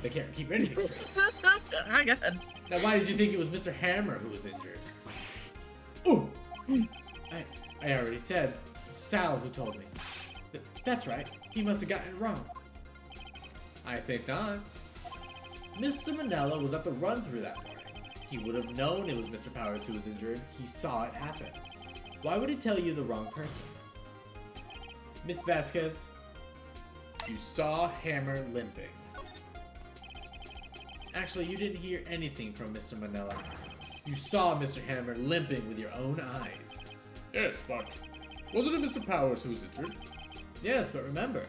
They can't keep anything straight. Oh god. Now, why did you think it was Mr. Hammer who was injured? Ooh! I already said, Sal who told me. That's right, he must have gotten it wrong. I think not. Mr. Manella was at the run-through that morning. He would have known it was Mr. Powers who was injured. He saw it happen. Why would he tell you the wrong person? Miss Vasquez, you saw Hammer limping. Actually, you didn't hear anything from Mr. Manella. You saw Mr. Hammer limping with your own eyes. Yes, but wasn't it Mr. Powers who was injured? Yes, but remember,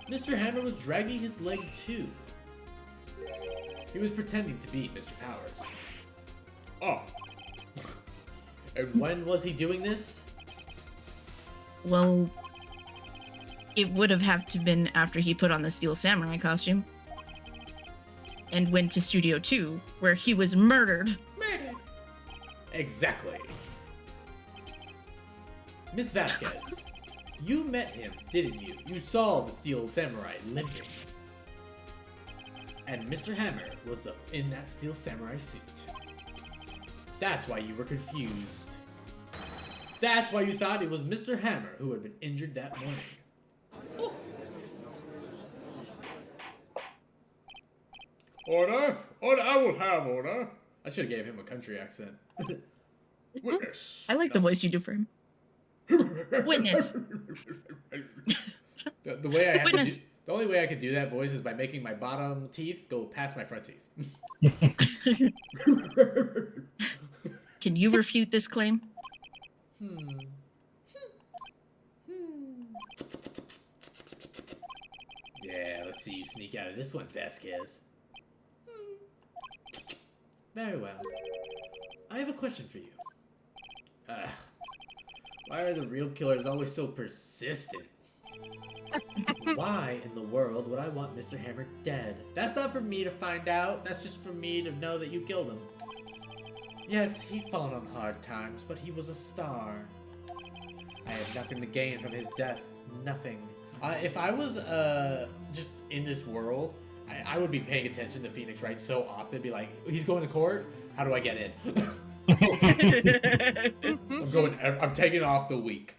Mr. Hammer was dragging his leg too. He was pretending to be Mr. Powers. Oh, And when was he doing this? Well, it would have had to been after he put on the Steel Samurai costume and went to Studio 2, where he was murdered. Murdered. Exactly. Miss Vasquez, you met him, didn't you? You saw the Steel Samurai limping. And Mr. Hammer was in that Steel Samurai suit. That's why you were confused. That's why you thought it was Mr. Hammer who had been injured that morning. Oh. order! Order! I will have order. I should have gave him a country accent. Witness. I like the voice you do for him. Witness. The way I have Witness. to do, the only way I could do that voice is by making my bottom teeth go past my front teeth. Can you refute this claim? Yeah, let's see you sneak out of this one, Vasquez. Very well. I have a question for you. Why are the real killers always so persistent? Why in the world would I want Mr. Hammer dead? That's not for me to find out. That's just for me to know that you killed him. Yes, he'd fallen on hard times, but he was a star. I have nothing to gain from his death. Nothing. If I was just in this world, I would be paying attention to Phoenix Wright so often. Be like, he's going to court. How do I get in? I'm taking off the week.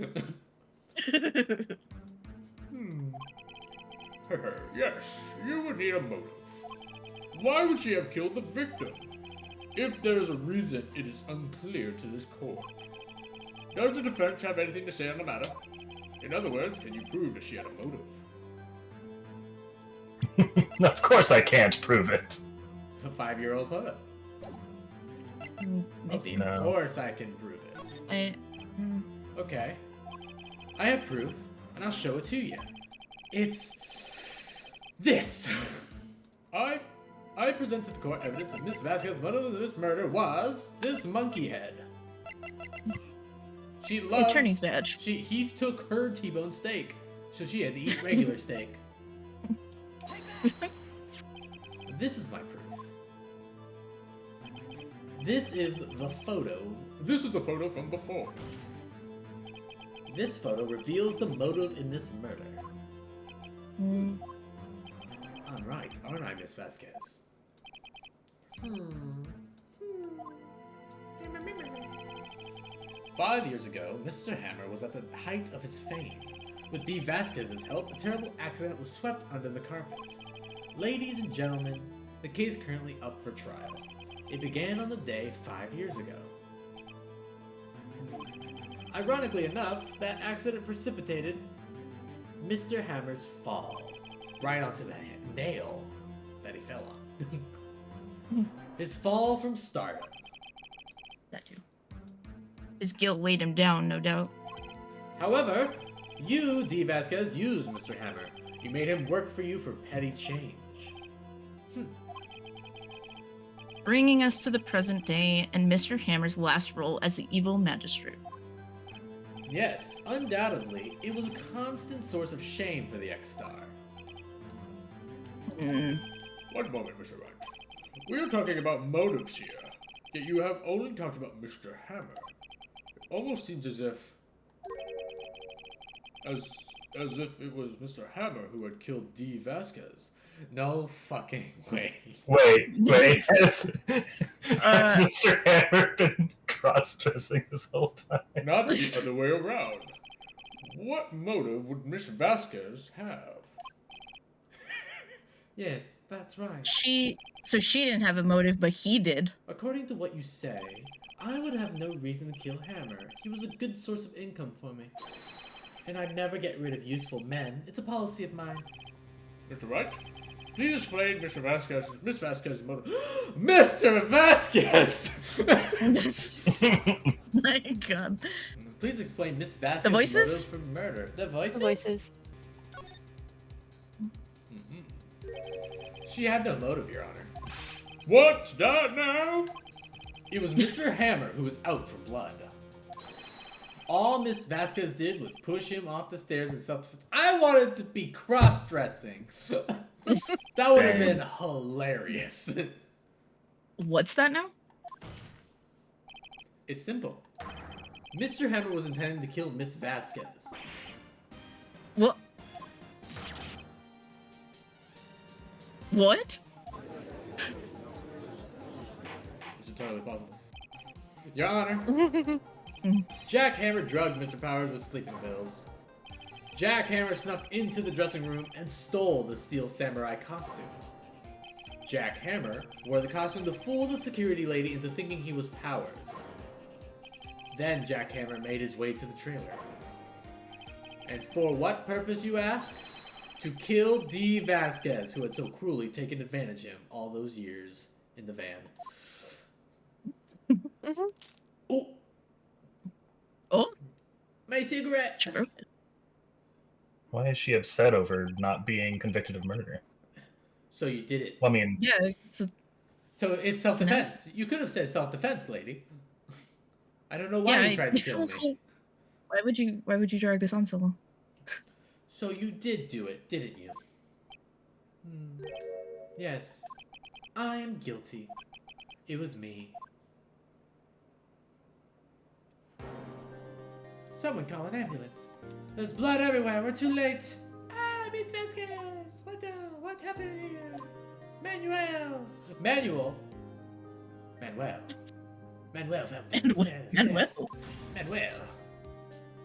Yes, you would need a motive. Why would she have killed the victim? If there is a reason, it is unclear to this court. Does the defense have anything to say on the matter? In other words, can you prove that she had a motive? Of course I can't prove it. A 5-year-old photo. Maybe. Of course I can prove it. Okay. I have proof, and I'll show it to you. It's this. I present to the court evidence that Miss Vasquez's motive of this murder was this monkey head. She loves Attorney's badge. He took her T-bone steak, so she had to eat regular steak. This is my proof. This is the photo. This is the photo from before. This photo reveals the motive in this murder. Hmm. I'm right, aren't I, Miss Vasquez? 5 years ago, Mr. Hammer was at the height of his fame. With Dee Vasquez's help, a terrible accident was swept under the carpet. Ladies and gentlemen, the case currently up for trial. It began on the day 5 years ago. Ironically enough, that accident precipitated Mr. Hammer's fall, right onto the nail that he fell on. His fall from stardom. That too. His guilt weighed him down, no doubt. However, you, Dee Vasquez, used Mr. Hammer. You made him work for you for petty change. Bringing us to the present day and Mr. Hammer's last role as the evil magistrate. Yes, undoubtedly, it was a constant source of shame for the ex-star. Hmm. One moment, Mr. Wright. We are talking about motives here, yet you have only talked about Mr. Hammer. It almost seems as if it was Mr. Hammer who had killed Dee Vasquez. No fucking way. Wait. Has Mr. Hammer been cross-dressing this whole time? Not the other way around. What motive would Miss Vasquez have? Yes, that's right. So she didn't have a motive, but he did. According to what you say, I would have no reason to kill Hammer. He was a good source of income for me. And I'd never get rid of useful men. It's a policy of mine. Mr. Wright, please explain Miss Vasquez's motive. Mr. Vasquez! My God. Please explain Miss Vasquez's voices? motive for murder. The voices? The voices. She had no motive, Your Honor. What's that now? It was Mr. Hammer who was out for blood. All Miss Vasquez did was push him off the stairs in self-defense. I wanted to be cross-dressing. That would have been hilarious. What's that now? It's simple. Mr. Hammer was intending to kill Miss Vasquez. What? What? It's entirely possible. Your Honor, Jack Hammer drugged Mr. Powers with sleeping pills. Jack Hammer snuck into the dressing room and stole the steel samurai costume. Jack Hammer wore the costume to fool the security lady into thinking he was Powers. Then Jack Hammer made his way to the trailer. And for what purpose, you ask? To kill Dee Vasquez, who had so cruelly taken advantage of him all those years in the van. Oh! Oh? My cigarette! She broke it. Why is she upset over not being convicted of murder? So you did it. Well, I mean, Yeah, So it's self-defense. You could have said self-defense, lady. I don't know why you tried to kill me. Why would you drag this on so long? So you did do it, didn't you? Yes. I am guilty. It was me. Someone call an ambulance. There's blood everywhere. We're too late. Ah, Miss Vasquez. What happened here? Manuel. Manuel.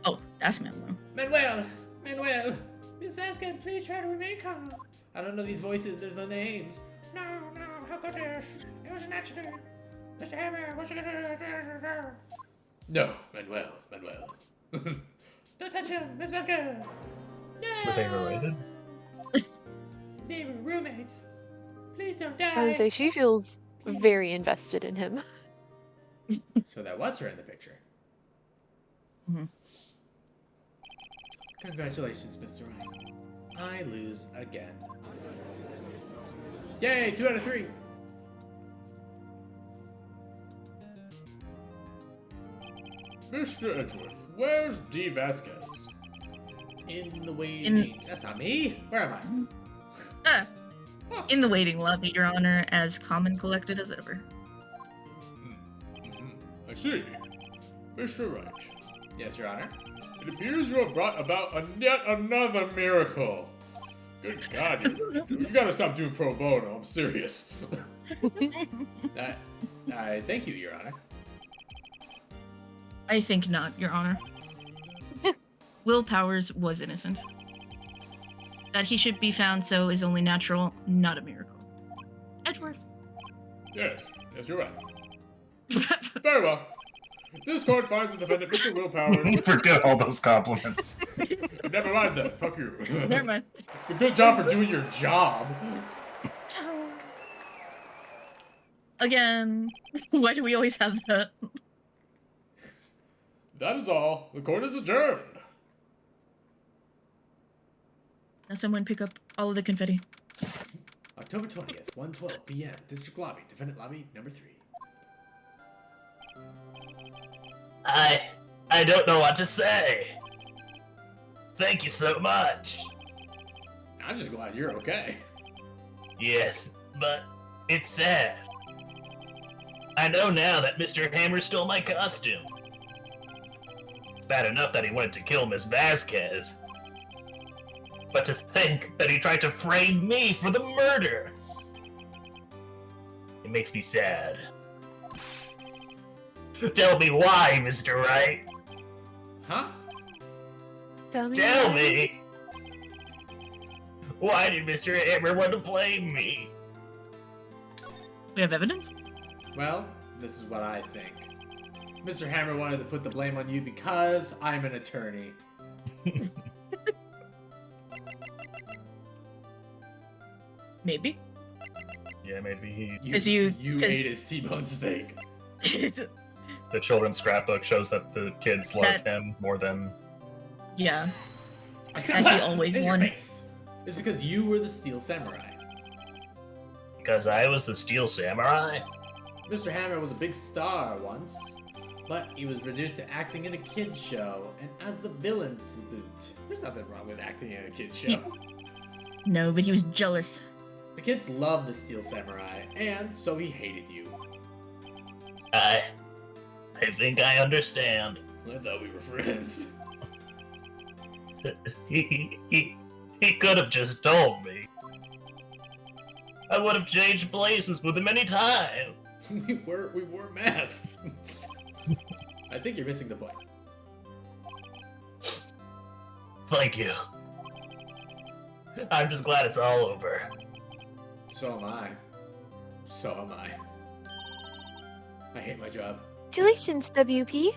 Oh, that's Manuel. Manuel. Miss Vasquez, please try to remain calm. I don't know these voices. There's no names. No. How could this? It was an accident. Mr. Hammer, what's it gonna do? No, Manuel. Don't touch him, Miss Vasquez. No. were they related? They were roommates. Please don't die. I would say she feels very invested in him. So that was her in the picture. Mhm. Congratulations, Mr. Wright. I lose again. Yay, 2 out of 3. Mr. Edgeworth, where's Dee Vasquez? In the waiting. That's not me. Where am I? In the waiting lobby, Your Honor, as calm and collected as ever. I see. Mr. Wright, Yes, Your Honor. it appears you have brought about yet another miracle. Good God, you gotta stop doing pro bono. I'm serious. I thank you, Your Honor. I think not, Your Honor. Will Powers was innocent. That he should be found so is only natural, not a miracle. Edgeworth. Yes, you're right. Very well. This court finds the defendant, Mr. Will Powers. Forget all those compliments. Never mind that. Fuck you. Never mind. It's a good job for doing your job. Again, why do we always have that? That is all. The court is adjourned. Now someone pick up all of the confetti. October 20th, 1:12 p.m. District Lobby, Defendant Lobby number 3. I don't know what to say. Thank you so much. I'm just glad you're okay. Yes, but it's sad. I know now that Mr. Hammer stole my costume. It's bad enough that he wanted to kill Miss Vasquez. But to think that he tried to frame me for the murder. It makes me sad. Tell me why, Mr. Wright. Huh? Tell me. Tell why. me. Why did Mr. Hammer want to blame me? We have evidence? Well, this is what I think. Mr. Hammer wanted to put the blame on you because I'm an attorney. Maybe. Yeah, maybe he... 'Cause you you- 'cause- ate his T-bone steak. The children's scrapbook shows that the kids love That- him more than... Yeah. I And he always in your won. face. It's because you were the Steel Samurai. Because I was the Steel Samurai? Mr. Hammer was a big star once, but he was reduced to acting in a kid's show, and as the villain to boot. There's nothing wrong with acting in a kid's show. No, but he was jealous. The kids loved the Steel Samurai, and so he hated you. I think I understand. I thought we were friends. He could have just told me. I would have changed places with him any time. we wore masks. I think you're missing the point. Thank you. I'm just glad it's all over. So am I. So am I. I hate my job. Congratulations, WP.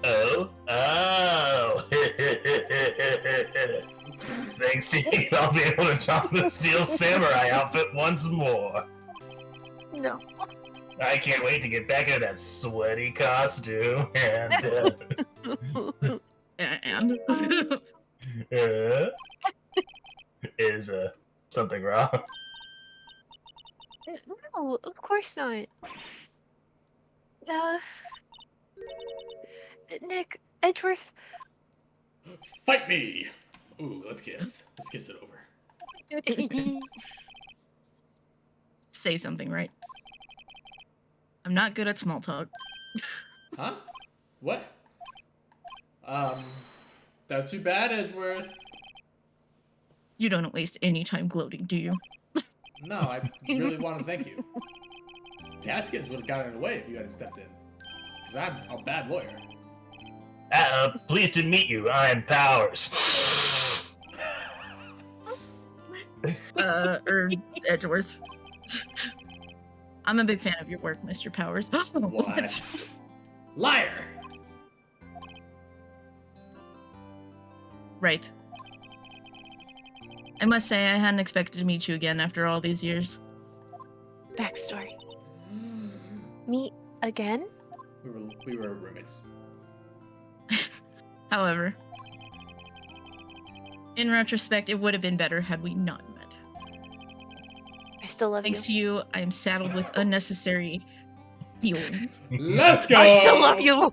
Oh? Oh! Thanks to you, I'll be able to don the Steel Samurai outfit once more. No. I can't wait to get back into that sweaty costume and, And is, something wrong? No, of course not. Nick, Edgeworth. Fight me! Ooh, let's kiss. Let's kiss it over. say something, right? I'm not good at small talk. Huh? What? That's too bad, Edgeworth. You don't waste any time gloating, do you? No, I really want to thank you. Gaskins would have gotten in the way if you hadn't stepped in. Because I'm a bad lawyer. Pleased to meet you. I'm Powers. Edgeworth. I'm a big fan of your work, Mr. Powers. What? Liar! Right. I must say, I hadn't expected to meet you again after all these years. Backstory. Meet again? We were roommates. However, in retrospect, it would have been better had we not met. I still love Thanks you. to you, I am saddled with unnecessary feelings. Let's go! I still love you!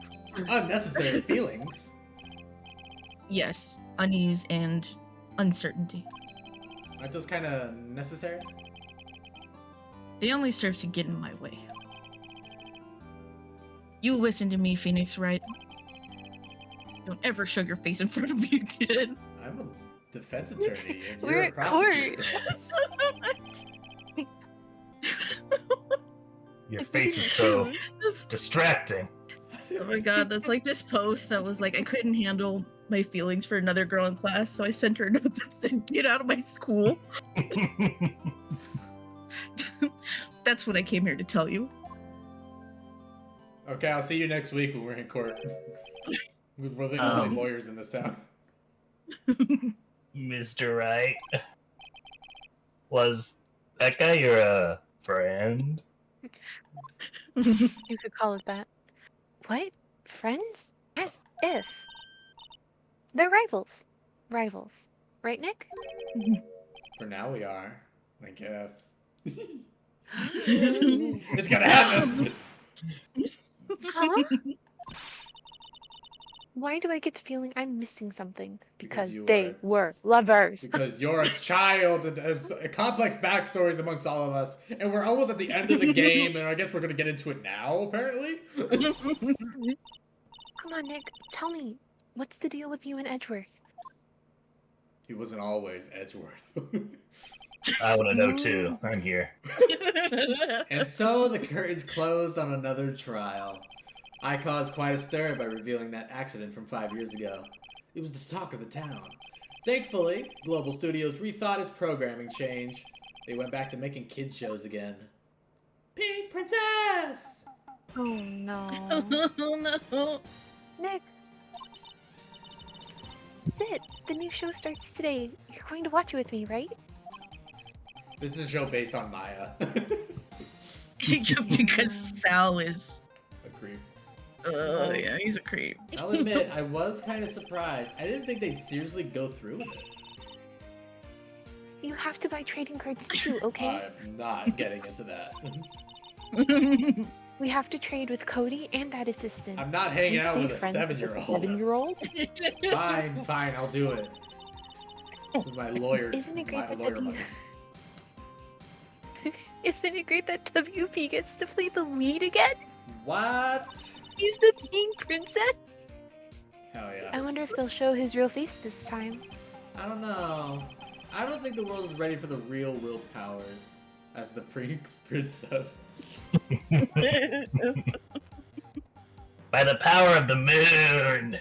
Unnecessary feelings. Yes, unease and uncertainty. Aren't those kind of necessary? They only serve to get in my way. You listen to me, Phoenix Wright. Don't ever show your face in front of me again. I'm a defense attorney, and We're you're a at court. prosecutor. Your face is so distracting. Oh my god, that's like this post that was like, I couldn't handle my feelings for another girl in class, so I sent her a note that said, get out of my school. That's what I came here to tell you. Okay, I'll see you next week when we're in court. We're the only Um, lawyers in this town. Mr. Wright, was that guy your friend? You could call it that. What? Friends? As if. They're rivals. Rivals. Right, Nick? For now, we are. I guess. It's gonna happen. Huh? Why do I get the feeling I'm missing something? Because Because you they were lovers. Because you're a child, and there's complex backstories amongst all of us, and we're almost at the end of the game, and I guess we're gonna get into it now, apparently. Come on, Nick. Tell me. What's the deal with you and Edgeworth? He wasn't always Edgeworth. I want to know too. I'm here. And so the curtains closed on another trial. I caused quite a stir by revealing that accident from 5 years ago. It was the talk of the town. Thankfully, Global Studios rethought its programming change. They went back to making kids shows again. Pink Princess! Oh no. Oh no. Nick. Sit. The new show starts today. You're going to watch it with me, right? This is a show based on Maya. Because Sal is. A creep. Yeah, he's a creep. I'll admit, I was kind of surprised. I didn't think they'd seriously go through with it. You have to buy trading cards too, okay? I'm not getting into that. We have to trade with Cody and that assistant. I'm not We hanging out stay with a friends with a 7-year-old. 7-year-old? Fine, I'll do it. With my lawyer. Isn't it great my that lawyer W- money. Isn't it great that WP gets to play the lead again? What? He's the pink princess. Hell yeah. I wonder if they'll show his real face this time. I don't know. I don't think the world is ready for the real Will Powers as the princess. By the power of the moon.